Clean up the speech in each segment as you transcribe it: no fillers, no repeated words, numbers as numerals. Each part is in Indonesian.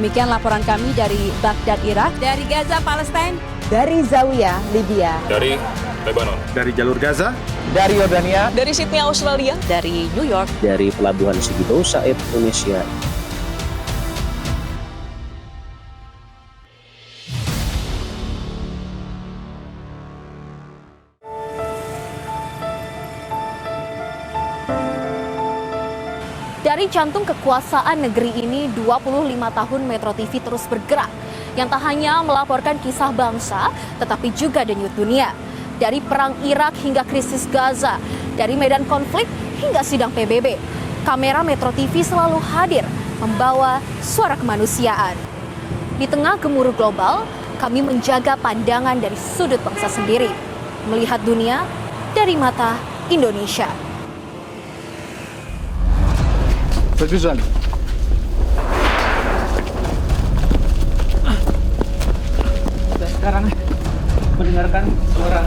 Demikian laporan kami dari Baghdad, Irak, dari Gaza, Palestina, dari Zawiya, Libya, dari Lebanon, dari jalur Gaza, dari Yordania, dari Sydney, Australia, dari New York, dari Pelabuhan Sigito Said, Indonesia. Dari jantung kekuasaan negeri ini, 25 tahun Metro TV terus bergerak, yang tak hanya melaporkan kisah bangsa, tetapi juga denyut dunia. Dari perang Irak hingga krisis Gaza, dari medan konflik hingga sidang PBB, kamera Metro TV selalu hadir membawa suara kemanusiaan. Di tengah gemuruh global, kami menjaga pandangan dari sudut bangsa sendiri, melihat dunia dari mata Indonesia. Berjuang. Dan sekarang mendengarkan suara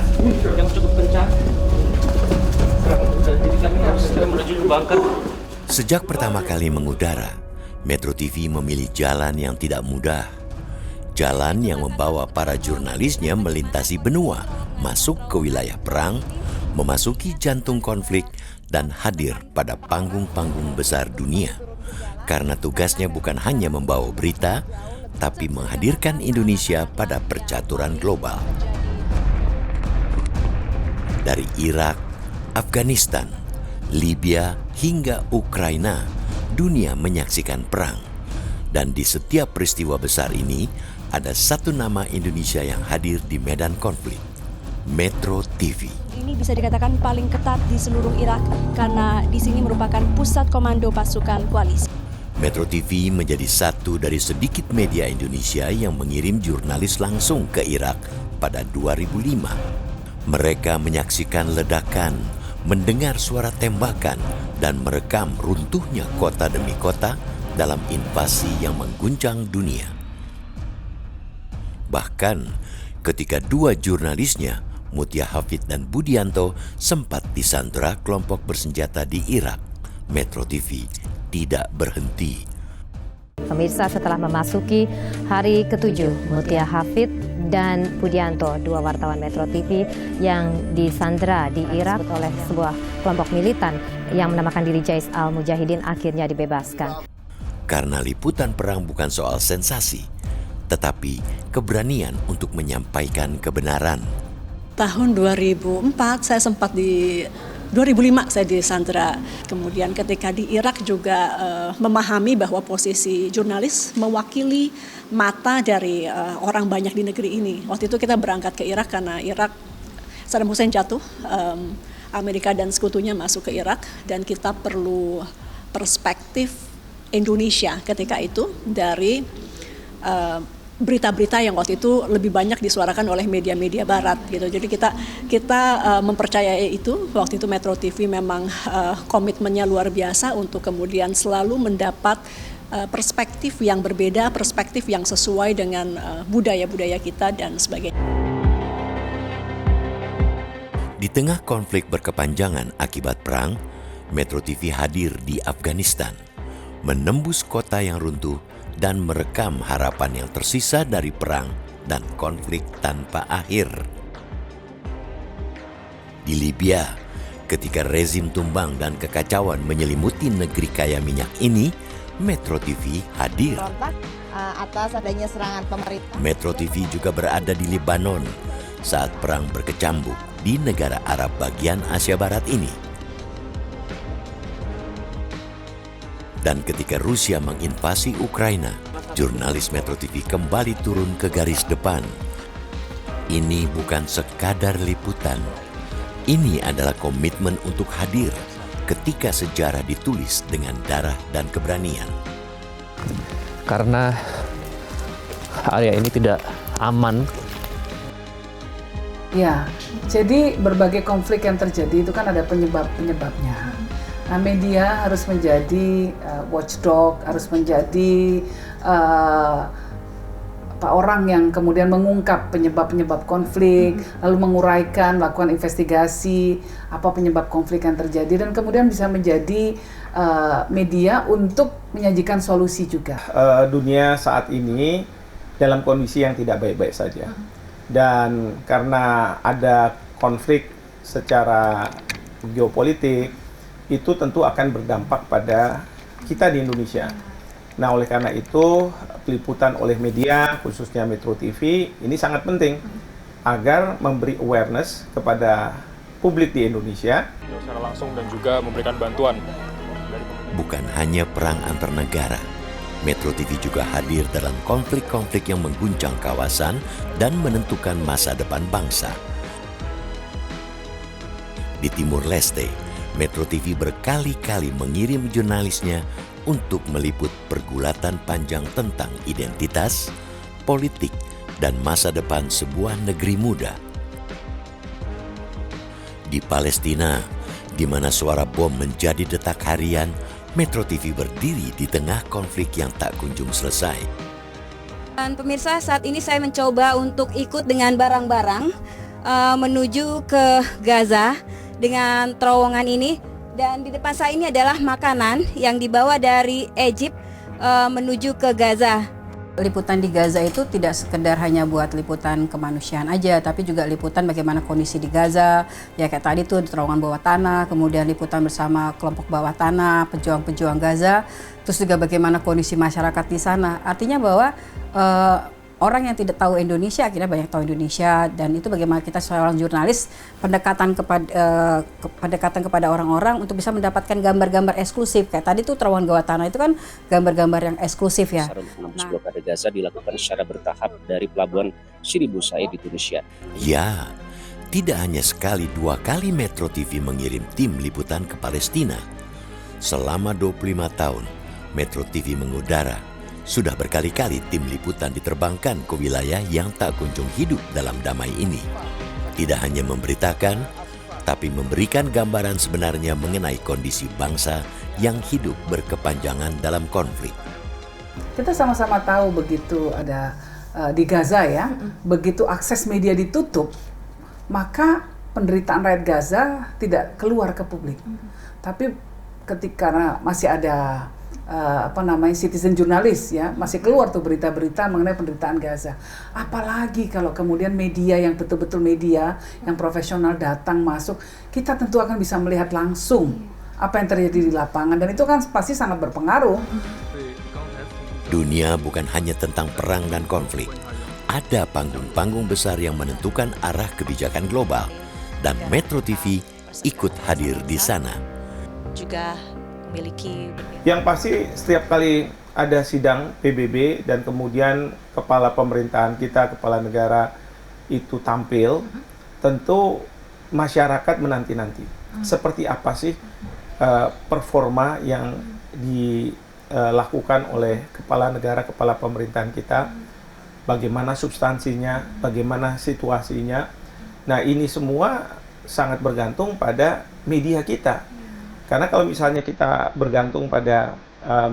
yang cukup kencang. Jadi kami harus segera menuju ke bunker. Sejak pertama kali mengudara, Metro TV memilih jalan yang tidak mudah. Jalan yang membawa para jurnalisnya melintasi benua, masuk ke wilayah perang, memasuki jantung konflik, dan hadir pada panggung-panggung besar dunia. Karena tugasnya bukan hanya membawa berita, tapi menghadirkan Indonesia pada percaturan global. Dari Irak, Afghanistan, Libya, hingga Ukraina, dunia menyaksikan perang. Dan di setiap peristiwa besar ini, ada satu nama Indonesia yang hadir di medan konflik, Metro TV. Ini bisa dikatakan paling ketat di seluruh Irak karena di sini merupakan pusat komando pasukan koalisi. Metro TV menjadi satu dari sedikit media Indonesia yang mengirim jurnalis langsung ke Irak pada 2005. Mereka menyaksikan ledakan, mendengar suara tembakan, dan merekam runtuhnya kota demi kota dalam invasi yang mengguncang dunia. Bahkan ketika dua jurnalisnya, Mutia Hafid dan Budianto, sempat disandra kelompok bersenjata di Irak, Metro TV tidak berhenti. Pemirsa, setelah memasuki hari ke-7, Mutia Hafid dan Budianto, dua wartawan Metro TV yang disandra di Irak oleh sebuah kelompok militan yang menamakan diri Jais Al-Mujahidin, akhirnya dibebaskan. Karena liputan perang bukan soal sensasi, tetapi keberanian untuk menyampaikan kebenaran. Tahun 2004 saya sempat 2005 saya disandra. Kemudian ketika di Irak juga memahami bahwa posisi jurnalis mewakili mata dari orang banyak di negeri ini. Waktu itu kita berangkat ke Irak karena Irak, Saddam Hussein jatuh, Amerika dan sekutunya masuk ke Irak, dan kita perlu perspektif Indonesia ketika itu dari berita-berita yang waktu itu lebih banyak disuarakan oleh media-media barat gitu. Jadi kita mempercayai itu. Waktu itu Metro TV memang komitmennya luar biasa untuk kemudian selalu mendapat perspektif yang berbeda, perspektif yang sesuai dengan budaya-budaya kita dan sebagainya. Di tengah konflik berkepanjangan akibat perang, Metro TV hadir di Afghanistan, menembus kota yang runtuh dan merekam harapan yang tersisa dari perang dan konflik tanpa akhir. Di Libya, ketika rezim tumbang dan kekacauan menyelimuti negeri kaya minyak ini, Metro TV hadir. Atas adanya serangan pemerintah. Metro TV juga berada di Lebanon saat perang berkecambuk di negara Arab bagian Asia Barat ini. Dan ketika Rusia menginvasi Ukraina, jurnalis Metro TV kembali turun ke garis depan. Ini bukan sekadar liputan. Ini adalah komitmen untuk hadir ketika sejarah ditulis dengan darah dan keberanian. Karena area ini tidak aman. Ya, jadi berbagai konflik yang terjadi itu kan ada penyebab-penyebabnya. Nah, media harus menjadi watchdog, harus menjadi orang yang kemudian mengungkap penyebab-penyebab konflik, lalu menguraikan, melakukan investigasi apa penyebab konflik yang terjadi, dan kemudian bisa menjadi media untuk menyajikan solusi juga. Dunia saat ini dalam kondisi yang tidak baik-baik saja, dan karena ada konflik secara geopolitik, itu tentu akan berdampak pada kita di Indonesia. Nah, oleh karena itu, peliputan oleh media, khususnya Metro TV, ini sangat penting agar memberi awareness kepada publik di Indonesia. Secara langsung dan juga memberikan bantuan. Bukan hanya perang antar negara, Metro TV juga hadir dalam konflik-konflik yang mengguncang kawasan dan menentukan masa depan bangsa. Di Timur Leste, Metro TV berkali-kali mengirim jurnalisnya untuk meliput pergulatan panjang tentang identitas, politik, dan masa depan sebuah negeri muda. Di Palestina, di mana suara bom menjadi detak harian, Metro TV berdiri di tengah konflik yang tak kunjung selesai. Dan pemirsa, saat ini saya mencoba untuk ikut dengan barang-barang menuju ke Gaza dengan terowongan ini. Dan di depan saya ini adalah makanan yang dibawa dari Egypt menuju ke Gaza. Liputan di Gaza itu tidak sekedar hanya buat liputan kemanusiaan aja, tapi juga liputan bagaimana kondisi di Gaza. Ya kayak tadi tuh terowongan bawah tanah, kemudian liputan bersama kelompok bawah tanah, pejuang-pejuang Gaza. Terus juga bagaimana kondisi masyarakat di sana. Artinya bahwa orang yang tidak tahu Indonesia akhirnya banyak tahu Indonesia, dan itu bagaimana kita seorang jurnalis pendekatan kepada orang-orang untuk bisa mendapatkan gambar-gambar eksklusif. Kayak tadi tuh terowongan bawah tanah itu kan gambar-gambar yang eksklusif ya. Blokade Gaza dilakukan secara bertahap dari pelabuhan Sidi Said di Tunisia. Ya, tidak hanya sekali dua kali Metro TV mengirim tim liputan ke Palestina. Selama 25 tahun, Metro TV mengudara. Sudah berkali-kali tim liputan diterbangkan ke wilayah yang tak kunjung hidup dalam damai ini. Tidak hanya memberitakan, tapi memberikan gambaran sebenarnya mengenai kondisi bangsa yang hidup berkepanjangan dalam konflik. Kita sama-sama tahu begitu ada di Gaza ya, begitu akses media ditutup, maka penderitaan rakyat Gaza tidak keluar ke publik. Tapi ketika masih ada citizen jurnalis ya, masih keluar tuh berita-berita mengenai penderitaan Gaza. Apalagi kalau kemudian media yang betul-betul media yang profesional datang masuk, kita tentu akan bisa melihat langsung apa yang terjadi di lapangan, dan itu kan pasti sangat berpengaruh. Dunia bukan hanya tentang perang dan konflik. Ada panggung-panggung besar yang menentukan arah kebijakan global, dan Metro TV ikut hadir di sana. Juga memiliki. Yang pasti setiap kali ada sidang PBB dan kemudian kepala pemerintahan kita, kepala negara itu tampil, tentu masyarakat menanti-nanti. Seperti apa sih performa yang dilakukan oleh kepala negara, kepala pemerintahan kita, bagaimana substansinya, bagaimana situasinya. Nah, ini semua sangat bergantung pada media kita. Karena kalau misalnya kita bergantung pada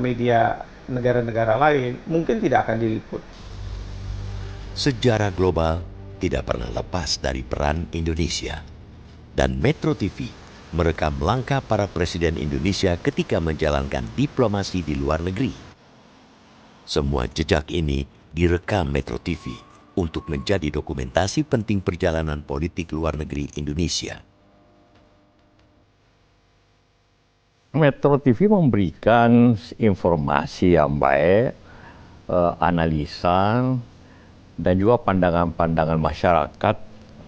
media negara-negara lain, mungkin tidak akan diliput. Sejarah global tidak pernah lepas dari peran Indonesia. Dan Metro TV merekam langkah para presiden Indonesia ketika menjalankan diplomasi di luar negeri. Semua jejak ini direkam Metro TV untuk menjadi dokumentasi penting perjalanan politik luar negeri Indonesia. Metro TV memberikan informasi yang baik, analisa, dan juga pandangan-pandangan masyarakat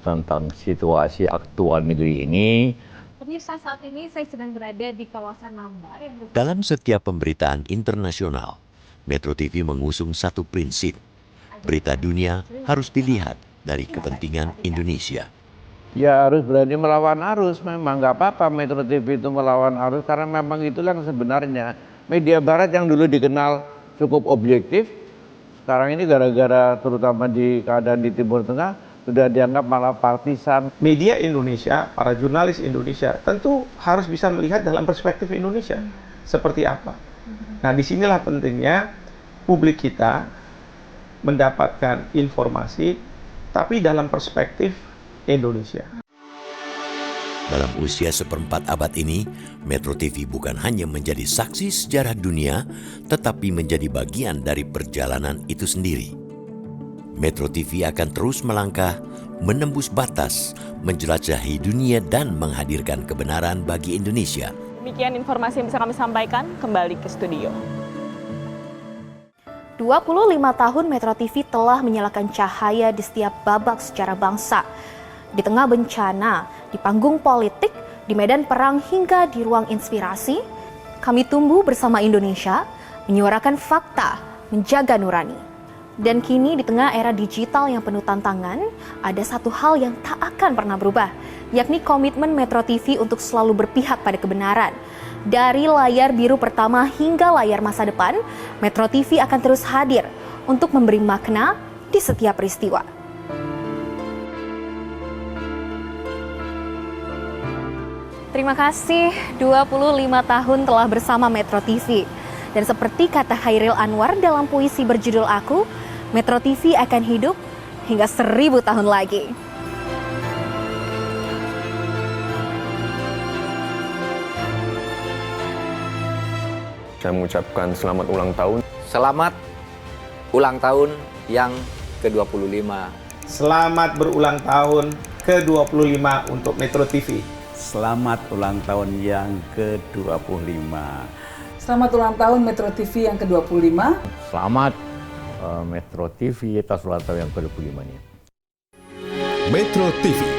tentang situasi aktual negeri ini. Pemirsa, saat ini saya sedang berada di kawasan Mambar. Dalam setiap pemberitaan internasional, Metro TV mengusung satu prinsip. Berita dunia harus dilihat dari kepentingan Indonesia. Ya harus berani melawan arus, memang nggak apa-apa Metro TV itu melawan arus, karena memang itulah yang sebenarnya. Media barat yang dulu dikenal cukup objektif, sekarang ini gara-gara terutama di keadaan di Timur Tengah, sudah dianggap malah partisan. Media Indonesia, para jurnalis Indonesia, tentu harus bisa melihat dalam perspektif Indonesia. Seperti apa. Nah, disinilah pentingnya publik kita mendapatkan informasi, tapi dalam perspektif Indonesia. Dalam usia seperempat abad ini, Metro TV bukan hanya menjadi saksi sejarah dunia, tetapi menjadi bagian dari perjalanan itu sendiri. Metro TV akan terus melangkah, menembus batas, menjelajahi dunia dan menghadirkan kebenaran bagi Indonesia. Demikian informasi yang bisa kami sampaikan, kembali ke studio. 25 tahun Metro TV telah menyalakan cahaya di setiap babak sejarah bangsa. Di tengah bencana, di panggung politik, di medan perang hingga di ruang inspirasi, kami tumbuh bersama Indonesia, menyuarakan fakta, menjaga nurani. Dan kini di tengah era digital yang penuh tantangan, ada satu hal yang tak akan pernah berubah, yakni komitmen Metro TV untuk selalu berpihak pada kebenaran. Dari layar biru pertama hingga layar masa depan, Metro TV akan terus hadir untuk memberi makna di setiap peristiwa. Terima kasih, 25 tahun telah bersama Metro TV. Dan seperti kata Khairil Anwar dalam puisi berjudul Aku, Metro TV akan hidup hingga 1000 tahun lagi. Saya mengucapkan selamat ulang tahun. Selamat ulang tahun yang ke-25. Selamat berulang tahun ke-25 untuk Metro TV. Selamat ulang tahun yang ke-25. Selamat ulang tahun Metro TV yang ke-25. Selamat Metro TV atas ulang tahun yang ke-25 ini. Metro TV